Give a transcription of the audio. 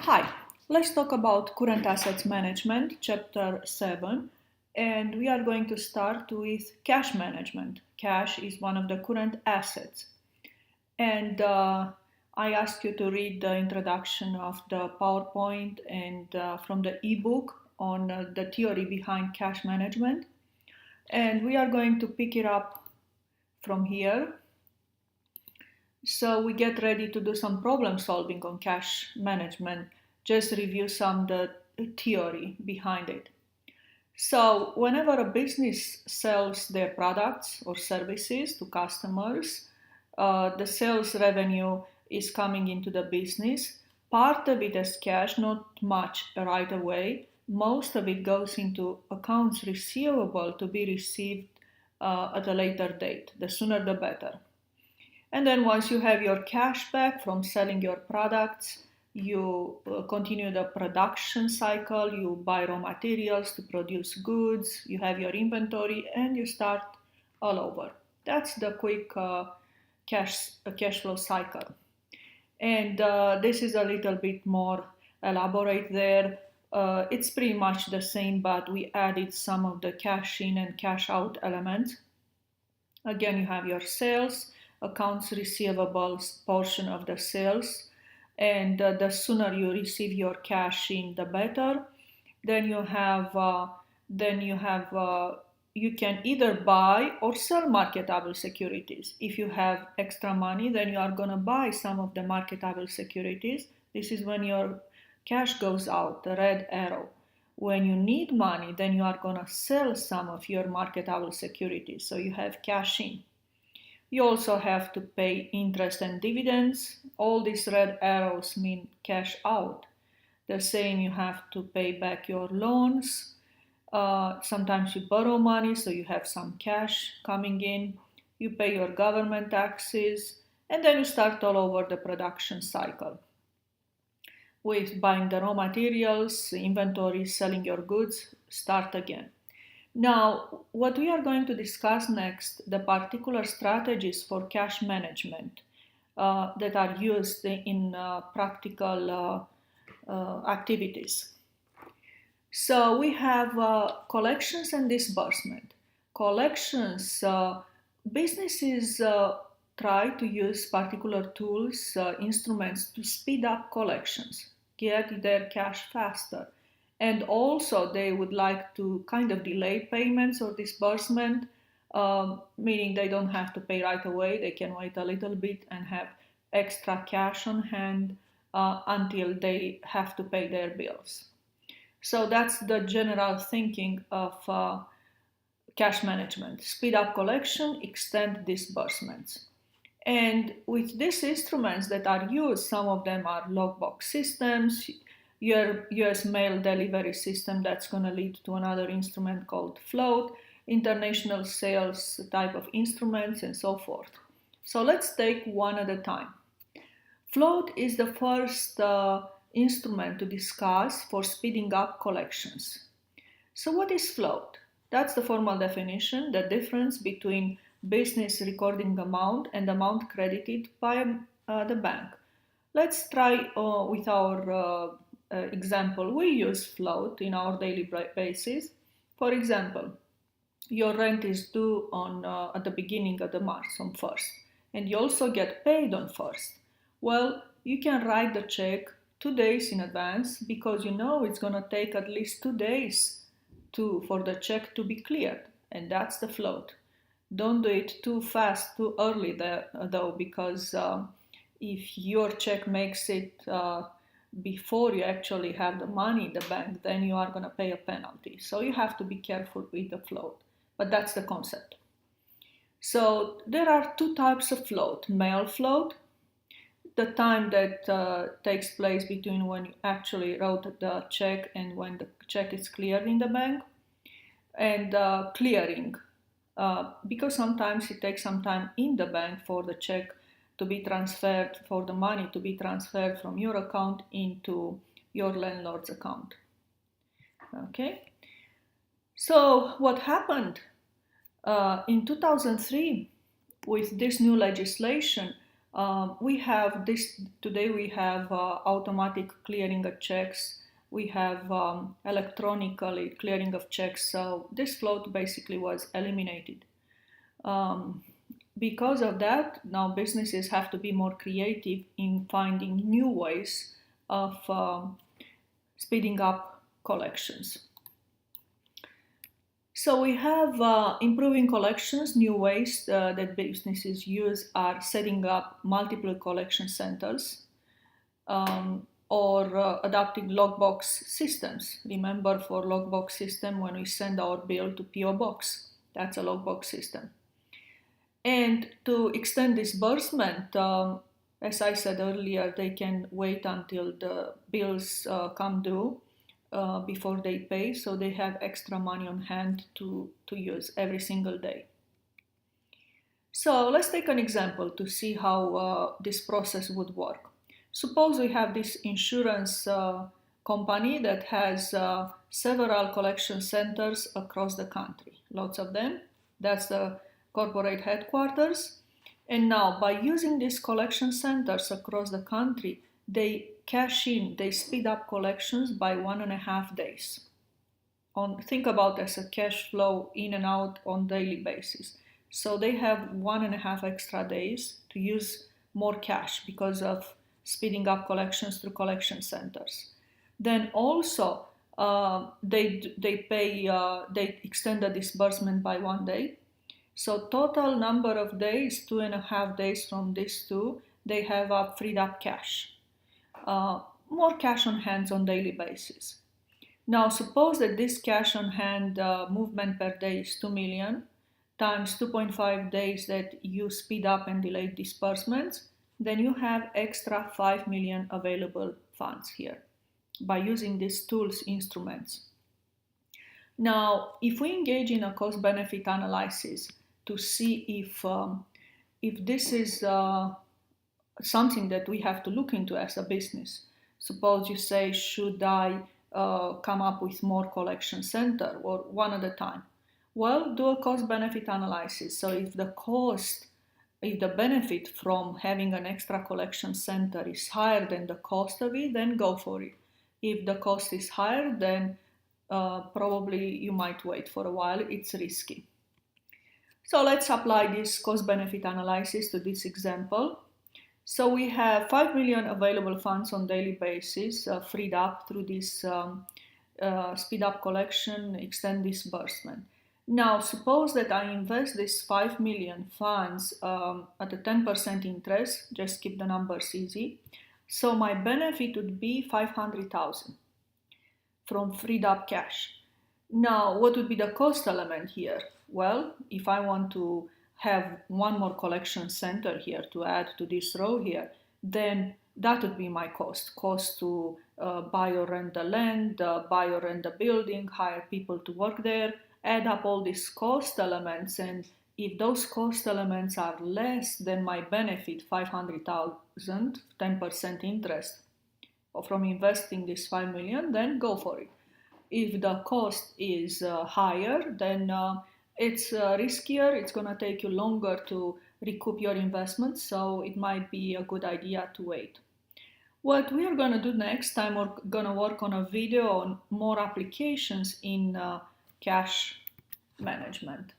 Hi, let's talk about current assets management, chapter 7, and we are going to start with cash management. Cash is one of the current assets, and I ask you to read the introduction of the PowerPoint and from the ebook on the theory behind cash management, and we are going to pick it up from here. So we get ready to do some problem solving on cash management. Just review some the theory behind it. So whenever a business sells their products or services to customers, the sales revenue is coming into the business. Part of it is cash, not much right away. Most of it goes into accounts receivable to be received at a later date. The sooner the better. And then once you have your cash back from selling your products, you continue the production cycle, you buy raw materials to produce goods, you have your inventory, and you start all over. That's the quick cash flow cycle. And this is a little bit more elaborate there. It's pretty much the same, but we added some of the cash in and cash out elements. Again, you have your sales, accounts receivables portion of the sales, and the sooner you receive your cash in, the better. Then you have you can either buy or sell marketable securities. If you have extra money, then you are gonna buy some of the marketable securities. This is when your cash goes out, the red arrow. When you need money, then you are gonna sell some of your marketable securities, so you have cash in. You also have to pay interest and dividends. All these red arrows mean cash out. The same, you have to pay back your loans. Sometimes you borrow money, so you have some cash coming in. You pay your government taxes, and then you start all over the production cycle with buying the raw materials, inventory, selling your goods, start again. Now, what we are going to discuss next, the particular strategies for cash management that are used in practical activities. So we have collections and disbursement. Collections, businesses try to use particular tools, instruments to speed up collections, get their cash faster. And also, they would like to kind of delay payments or disbursement, meaning they don't have to pay right away. They can wait a little bit and have extra cash on hand until they have to pay their bills. So that's the general thinking of cash management: speed up collection, extend disbursements. And with these instruments that are used, some of them are logbox systems, your US mail delivery system that's going to lead to another instrument called float, international sales type of instruments, and so forth. So let's take one at a time. Float is the first instrument to discuss for speeding up collections. So what is float? That's the formal definition, the difference between business recording amount and amount credited by the bank. Let's try with our example. We use float in our daily basis. For example, your rent is due on at the beginning of the month, on 1st, and you also get paid on 1st. Well, you can write the check 2 days in advance because you know it's going to take at least 2 days for the check to be cleared, and that's the float. Don't do it too fast, too early though, because if your check makes it before you actually have the money in the bank, then you are going to pay a penalty. So you have to be careful with the float, but that's the concept. So there are two types of float: mail float, the time that takes place between when you actually wrote the check and when the check is cleared in the bank, and clearing, because sometimes it takes some time in the bank for the check to be transferred, for the money to be transferred from your account into your landlord's account. Okay, so what happened in 2003 with this new legislation? We have this today. We have automatic clearing of checks. We have electronically clearing of checks. So this float basically was eliminated. Um, because of that, now businesses have to be more creative in finding new ways of speeding up collections. So we have improving collections. New ways that businesses use are setting up multiple collection centers or adapting logbox systems. Remember, for logbox system, when we send our bill to PO box, that's a logbox system. And to extend disbursement, as I said earlier, they can wait until the bills come due before they pay, so they have extra money on hand to use every single day. So let's take an example to see how this process would work. Suppose we have this insurance company that has several collection centers across the country, lots of them. That's the corporate headquarters. And now, by using these collection centers across the country, they they speed up collections by 1.5 days. Think about as a cash flow in and out on daily basis. So they have 1.5 extra days to use more cash because of speeding up collections through collection centers. Then also they extend the disbursement by 1 day. So total number of days, 2.5 days from these two, they have freed up cash, more cash on hand on daily basis. Now suppose that this cash on hand movement per day is 2 million times 2.5 days that you speed up and delay disbursements, then you have extra 5 million available funds here by using these tools instruments. Now, if we engage in a cost-benefit analysis to see if this is something that we have to look into as a business. Suppose you say, should I come up with more collection center or one at a time? Well, do a cost-benefit analysis. So if the benefit from having an extra collection center is higher than the cost of it, then go for it. If the cost is higher, then probably you might wait for a while. It's risky. So let's apply this cost-benefit analysis to this example. So we have 5 million available funds on daily basis freed up through this speed up collection, extend disbursement. Now suppose that I invest this 5 million funds at a 10% interest, just keep the numbers easy. So my benefit would be 500,000 from freed up cash. Now what would be the cost element here? Well, if I want to have one more collection center here to add to this row here, then that would be my cost to buy or rent the land, buy or rent the building, hire people to work there, add up all these cost elements, and if those cost elements are less than my benefit, 500,000, 10% interest from investing this 5 million, then go for it. If the cost is higher, then it's riskier, it's going to take you longer to recoup your investment, so it might be a good idea to wait. What we are going to do next time, we're going to work on a video on more applications in cash management.